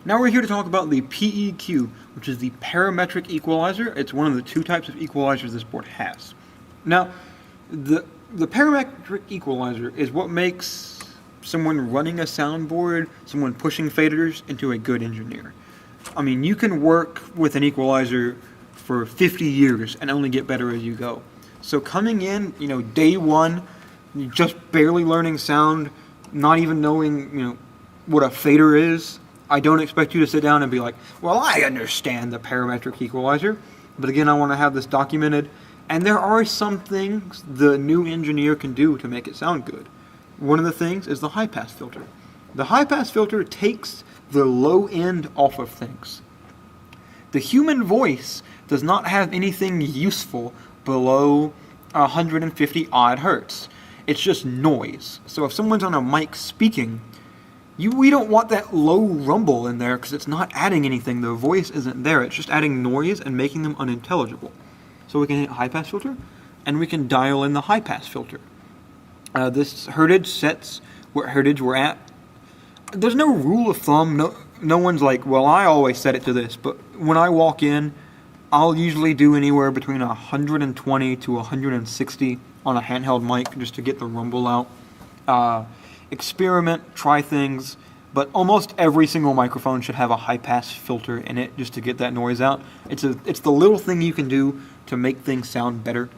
Now we're here to talk about the PEQ, which is the parametric equalizer. It's one of the two types of equalizers this board has. Now, the parametric equalizer is what makes someone running a soundboard, someone pushing faders, into a good engineer. I mean, you can work with an equalizer for 50 years and only get better as you go. So coming in, day one, just barely learning sound, not even knowing, what a fader is, I don't expect you to sit down and be like, well, I understand the parametric equalizer, but again, I want to have this documented. And there are some things the new engineer can do to make it sound good. One of the things is the high-pass filter. The high-pass filter takes the low end off of things. The human voice does not have anything useful below 150 odd hertz. It's just noise. So if someone's on a mic speaking, we don't want that low rumble in there because it's not adding anything. The voice isn't there. It's just adding noise and making them unintelligible. So we can hit high-pass filter, and we can dial in the high-pass filter. This hertage sets what hertage we're at. There's no rule of thumb. No one's like, well, I always set it to this. But when I walk in, I'll usually do anywhere between 120 to 160 on a handheld mic just to get the rumble out. Experiment, try things, but almost every single microphone should have a high-pass filter in it just to get that noise out. It's the little thing you can do to make things sound better.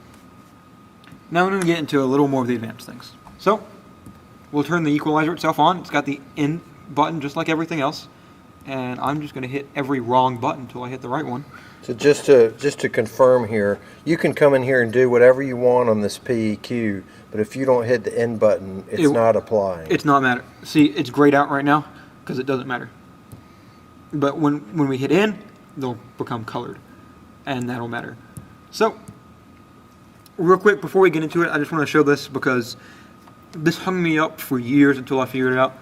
Now I'm going to get into a little more of the advanced things. So we'll turn the equalizer itself on. It's got the in button just like everything else, and I'm just going to hit every wrong button until I hit the right one. So just to confirm here, you can come in here and do whatever you want on this PEQ, but if you don't hit the end button, it's not applying. It's not matter. See, it's grayed out right now because it doesn't matter. But when we hit in, they'll become colored, and that'll matter. So, real quick before we get into it, I just want to show this because this hung me up for years until I figured it out.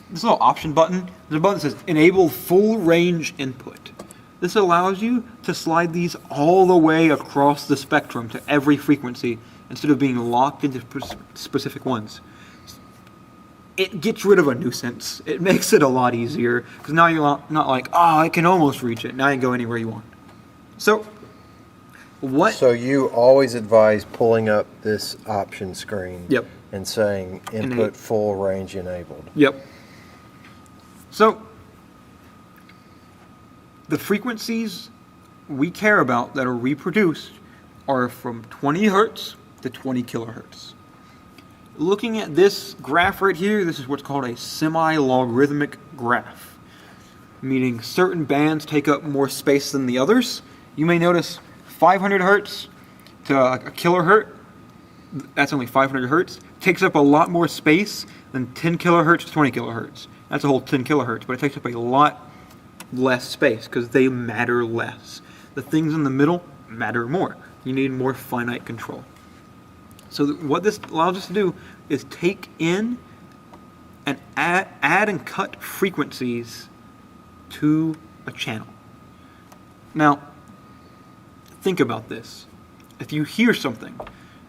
This little option button, there's a button that says Enable Full Range Input. This allows you to slide these all the way across the spectrum to every frequency instead of being locked into specific ones. It gets rid of a nuisance. It makes it a lot easier because now you're not like, oh, I can almost reach it. Now you can go anywhere you want. So, So you always advise pulling up this option screen and saying Input Full Range Enabled. Yep. So, the frequencies we care about that are reproduced are from 20 hertz to 20 kilohertz. Looking at this graph right here, this is what's called a semi-logarithmic graph, meaning certain bands take up more space than the others. You may notice 500 hertz to a kilohertz, that's only 500 hertz, takes up a lot more space than 10 kilohertz to 20 kilohertz. That's a whole 10 kilohertz, but it takes up a lot less space because they matter less. The things in the middle matter more. You need more finite control. So what this allows us to do is take in and add and cut frequencies to a channel. Now, think about this. If you hear something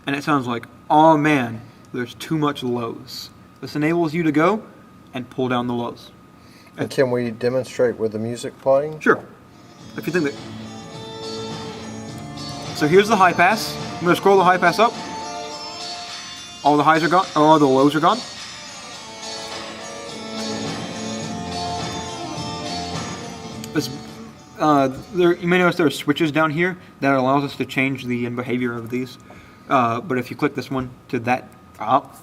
and it sounds like, oh man, there's too much lows, this enables you to go and pull down the lows. And can we demonstrate with the music playing? Sure. If you think that. So here's the high pass. I'm going to scroll the high pass up. All the highs are gone. All the lows are gone. You may notice there are switches down here that allows us to change the behavior of these. But if you click this one to that up,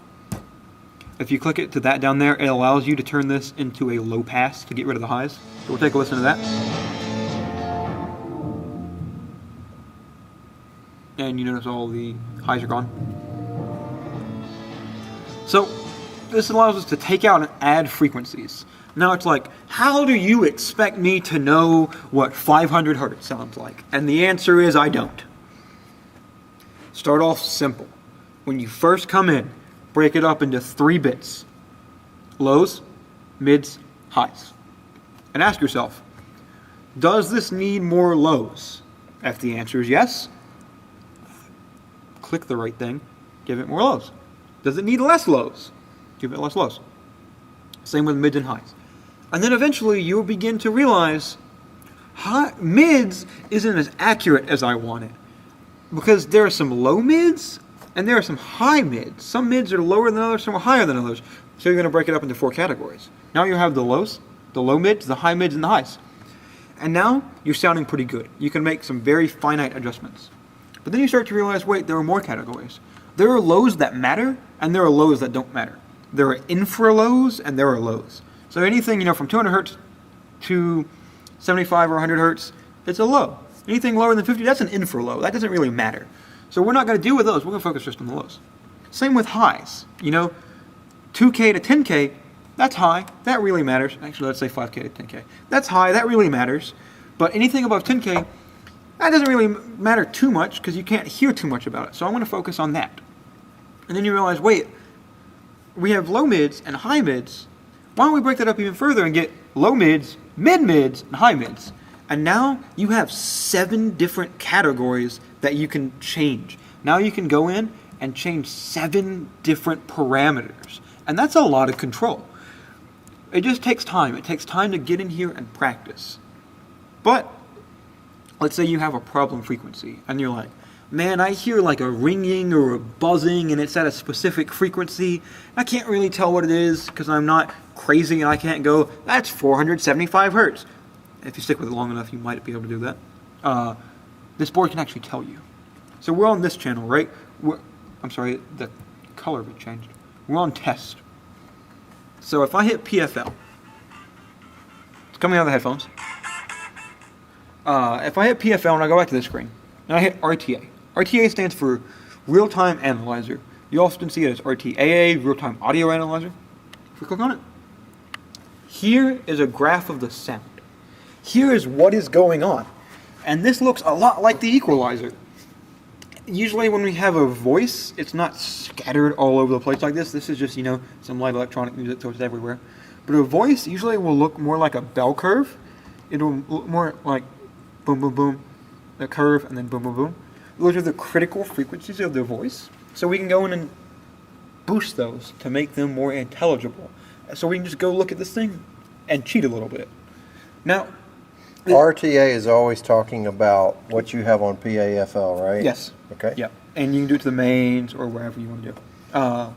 if you click it to that down there, it allows you to turn this into a low pass to get rid of the highs. So we'll take a listen to that. And you notice all the highs are gone. So this allows us to take out and add frequencies. Now it's like, how do you expect me to know what 500 hertz sounds like? And the answer is I don't. Start off simple. When you first come in, break it up into 3 bits. Lows, mids, highs. And ask yourself, does this need more lows? If the answer is yes, click the right thing, give it more lows. Does it need less lows? Give it less lows. Same with mids and highs. And then eventually you'll begin to realize mids isn't as accurate as I want it. Because there are some low mids and there are some high mids. Some mids are lower than others, some are higher than others. So you're going to break it up into 4 categories. Now you have the lows, the low mids, the high mids, and the highs. And now you're sounding pretty good. You can make some very finite adjustments. But then you start to realize, wait, there are more categories. There are lows that matter, and there are lows that don't matter. There are infra lows, and there are lows. So anything, from 200 hertz to 75 or 100 hertz, it's a low. Anything lower than 50, that's an infra low. That doesn't really matter. So we're not going to deal with those. We're going to focus just on the lows. Same with highs. 2K to 10K, that's high. That really matters. Actually, let's say 5K to 10K. That's high. That really matters. But anything above 10K, that doesn't really matter too much because you can't hear too much about it. So I'm going to focus on that. And then you realize, wait, we have low mids and high mids. Why don't we break that up even further and get low mids, mid mids, and high mids? And now you have 7 different categories that you can change. Now you can go in and change 7 different parameters. And that's a lot of control. It just takes time. It takes time to get in here and practice. But let's say you have a problem frequency and you're like, man, I hear like a ringing or a buzzing and it's at a specific frequency. I can't really tell what it is because I'm not crazy and I can't go, that's 475 hertz. If you stick with it long enough, you might be able to do that. This board can actually tell you. So we're on this channel, right? I'm sorry, the color of it changed. We're on test. So if I hit PFL, it's coming out of the headphones. If I hit PFL and I go back to this screen, and I hit RTA. RTA stands for Real-Time Analyzer. You often see it as RTAA, Real-Time Audio Analyzer. If we click on it, here is a graph of the sound. Here is what is going on. And this looks a lot like the equalizer. Usually when we have a voice, it's not scattered all over the place like this. This is just, some light electronic music, so it's everywhere. But a voice usually will look more like a bell curve. It'll look more like boom, boom, boom, the curve, and then boom, boom, boom. Those are the critical frequencies of the voice. So we can go in and boost those to make them more intelligible. So we can just go look at this thing and cheat a little bit. Now, RTA is always talking about what you have on PAFL, right? Yes. Okay. Yeah. And you can do it to the mains or wherever you want to do.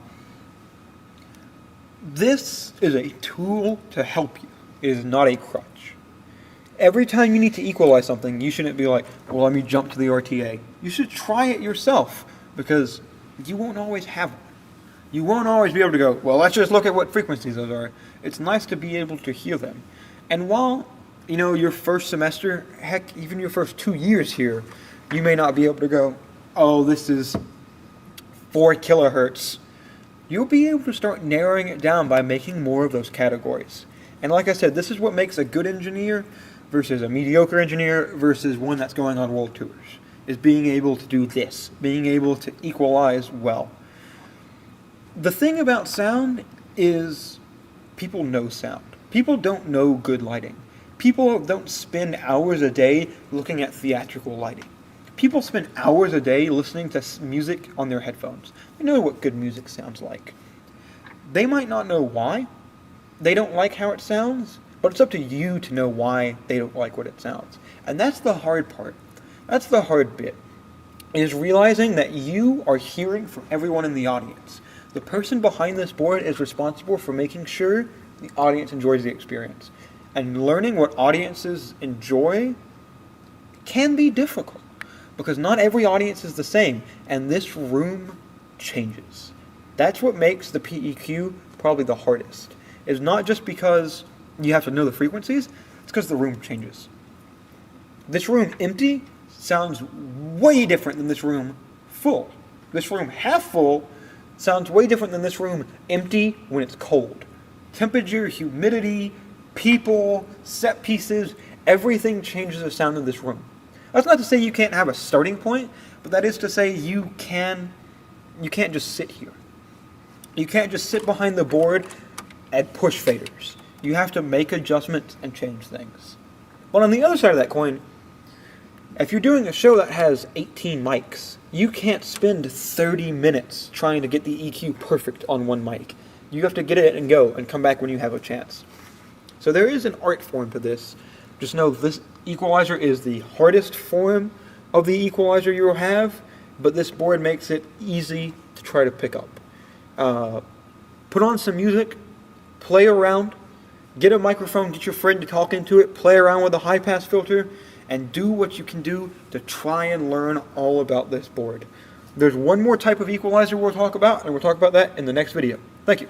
This is a tool to help you. It is not a crutch. Every time you need to equalize something, you shouldn't be like, well, let me jump to the RTA. You should try it yourself because you won't always have one. You won't always be able to go, well, let's just look at what frequencies those are. It's nice to be able to hear them. And while, your first semester, heck, even your first 2 years here, you may not be able to go, oh, this is 4 kilohertz. You'll be able to start narrowing it down by making more of those categories. And like I said, this is what makes a good engineer versus a mediocre engineer versus one that's going on world tours, is being able to do this, being able to equalize well. The thing about sound is people know sound. People don't know good lighting. People don't spend hours a day looking at theatrical lighting. People spend hours a day listening to music on their headphones. They know what good music sounds like. They might not know why. They don't like how it sounds, but it's up to you to know why they don't like what it sounds. And that's the hard part. That's the hard bit, is realizing that you are hearing from everyone in the audience. The person behind this board is responsible for making sure the audience enjoys the experience. And learning what audiences enjoy can be difficult because not every audience is the same, and this room changes. That's what makes the PEQ probably the hardest. It's not just because you have to know the frequencies, it's because the room changes. This room empty sounds way different than this room full. This room half full sounds way different than this room empty when it's cold. Temperature, humidity, people, set pieces, everything changes the sound of this room. That's not to say you can't have a starting point, but that is to say you can't just sit here. You can't just sit behind the board and push faders. You have to make adjustments and change things. But on the other side of that coin, if you're doing a show that has 18 mics, you can't spend 30 minutes trying to get the EQ perfect on one mic. You have to get it and go and come back when you have a chance. So there is an art form to this. Just know this equalizer is the hardest form of the equalizer you will have, but this board makes it easy to try to pick up. Put on some music, play around, get a microphone, get your friend to talk into it, play around with a high-pass filter, and do what you can do to try and learn all about this board. There's one more type of equalizer we'll talk about, and we'll talk about that in the next video. Thank you.